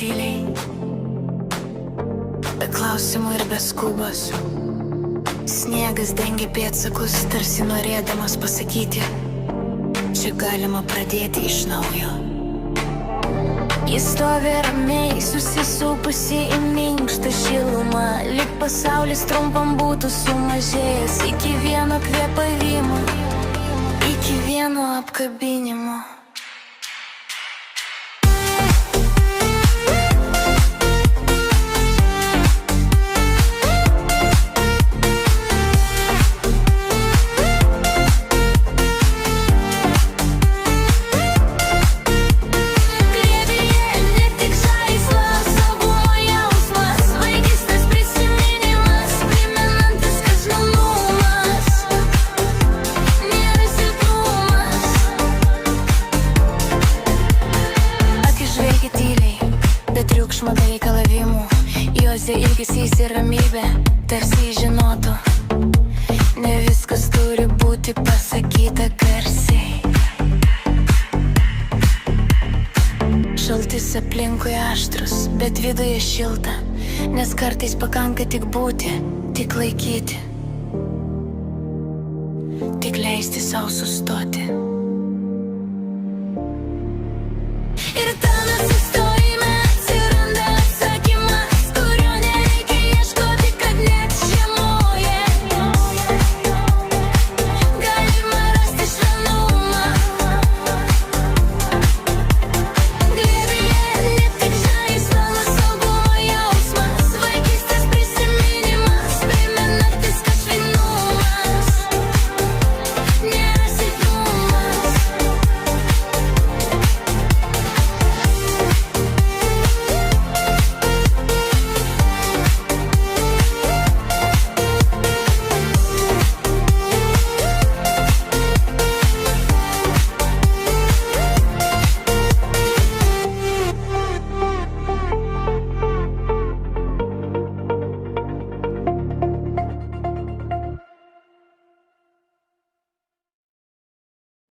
tyliai, be klausimų ir be skubos. Sniegas dengia pėdsakus, tarsi norėdamas pasakyti, čia galima pradėti iš naujo. Jis stovi ramiai, susisupusi į minkštą šilumą, lyg pasaulis trumpam būtų sumažėjęs iki vieno kvėpavimo, iki vieno apkabinimo. Triukšmo be reikalavimų, juose ilgesys ir ramybė, tarsi žinotų, ne viskas turi būti pasakyta garsiai. Šaltis aplinkui aštrus, bet viduje šilta, nes kartais pakanka tik būti, tik laikyti, tik leisti sau sustoti.